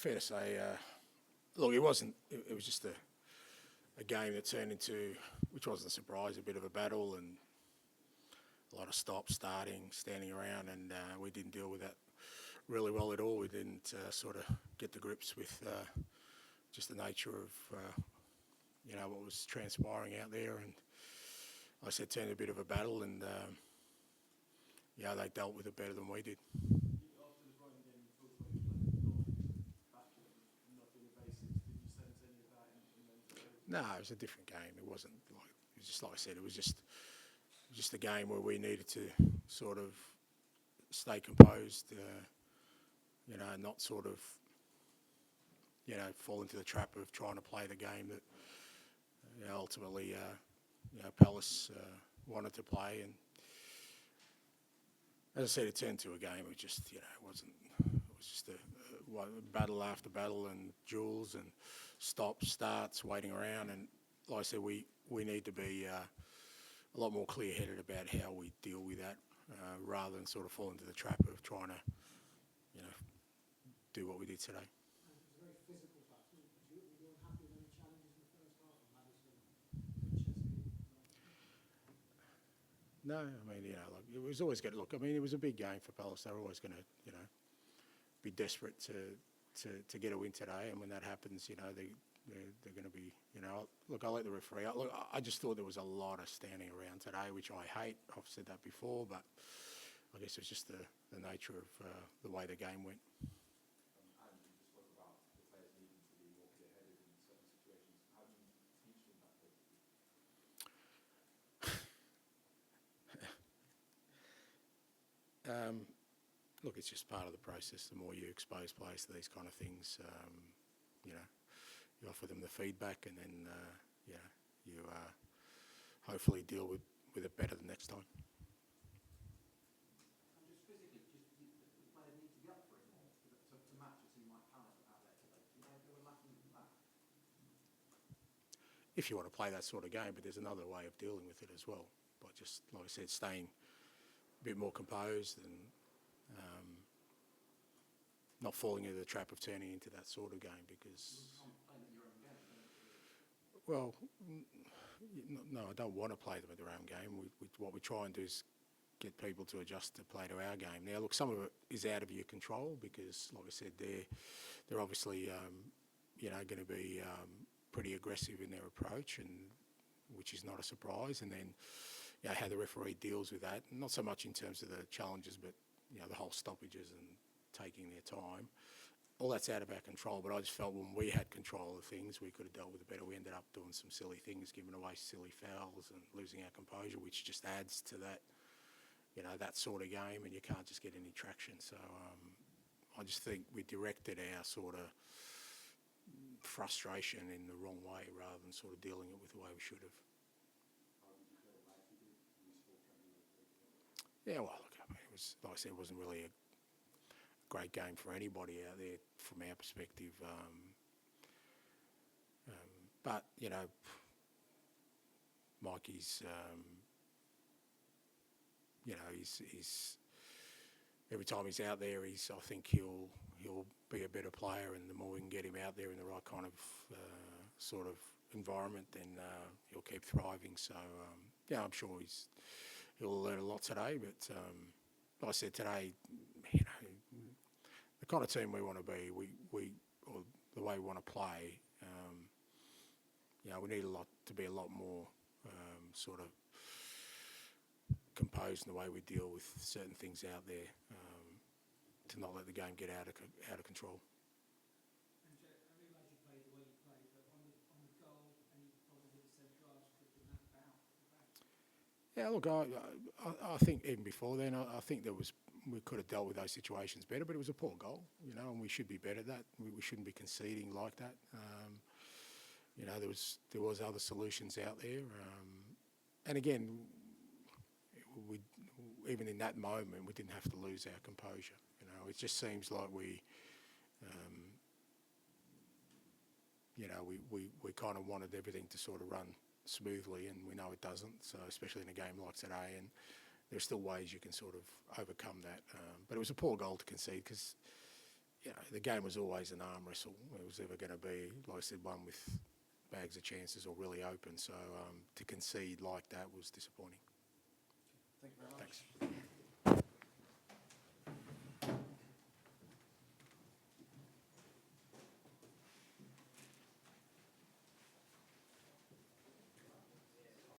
fair to say, look, it wasn't. It was just a game that turned into, which wasn't a surprise, a bit of a battle and a lot of stops, starting, standing around, and we didn't deal with that really well at all. We didn't sort of get to grips with just the nature of what was transpiring out there, and like I said, turned a bit of a battle, and they dealt with it better than we did. After the Brighton game, you talked about you played back and not doing the basics. Did you sense any of that in those? No, it was a different game. It wasn't like, it was just like I said, it was just a game where we needed to sort of stay composed, not sort of, fall into the trap of trying to play the game that ultimately, Palace wanted to play. And as I said, it turned to a game. It just, it was just a battle after battle and duels and stops, starts, waiting around. And like I said, we need to be a lot more clear-headed about how we deal with that, rather than sort of fall into the trap of trying to, do what we did today. It was a very physical battle. Were you unhappy with any challenges in the first half from Madison, Chesky? No, I mean, it was always going to look. I mean, it was a big game for Palace. They were always going to, be desperate to get a win today. And when that happens, they're going to be, look, I'll let the referee. I just thought there was a lot of standing around today, which I hate. I've said that before, but I guess it's just the nature of the way the game went. Ange, you just spoke about the players needing to be more clear-headed in certain situations. How do you teach them that basically? Look, it's just part of the process. The more you expose players to these kind of things, you offer them the feedback, and then you hopefully deal with it better the next time. And just physically, the players need to be up for it more to match a team like Palace out there today. Do you think they were lacking from that? If you want to play that sort of game, but there's another way of dealing with it as well. By just, like I said, staying a bit more composed and not falling into the trap of turning into that sort of game, because... Well, no, I don't want to play them at their own game. What we try and do is get people to adjust to play to our game. Now, look, some of it is out of your control because, like I said, they're obviously, going to be pretty aggressive in their approach, and which is not a surprise. And then, how the referee deals with that, not so much in terms of the challenges, but the whole stoppages and taking their time. All that's out of our control, but I just felt when we had control of things, we could have dealt with it better. We ended up doing some silly things, giving away silly fouls and losing our composure, which just adds to that, that sort of game, and you can't just get any traction. So I just think we directed our sort of frustration in the wrong way rather than sort of dealing it with the way we should have. How did you feel like you did useful training? Yeah, well, look, I mean, it was, like I said, it wasn't really a great game for anybody out there from our perspective. But, Mikey's, he's every time he's out there, I think he'll be a better player, and the more we can get him out there in the right kind of sort of environment, then he'll keep thriving. So, I'm sure he'll learn a lot today. But like I said, today, the kind of team we want to be, or the way we want to play, we need to be a lot more sort of composed in the way we deal with certain things out there, to not let the game get out of control. Ange, I realise you played the way you played, but on the goal, any positives so far scripting that out? Yeah, look, I think even before then, I think we could have dealt with those situations better, but it was a poor goal, and we should be better at that. We shouldn't be conceding like that. There was other solutions out there, and again, even in that moment, we didn't have to lose our composure. It just seems like we kind of wanted everything to sort of run smoothly, and we know it doesn't. So especially in a game like today, and there's still ways you can sort of overcome that. But it was a poor goal to concede because, the game was always an arm wrestle. It was ever going to be, like I said, one with bags of chances or really open. So to concede like that was disappointing. Thank you very much. Thanks.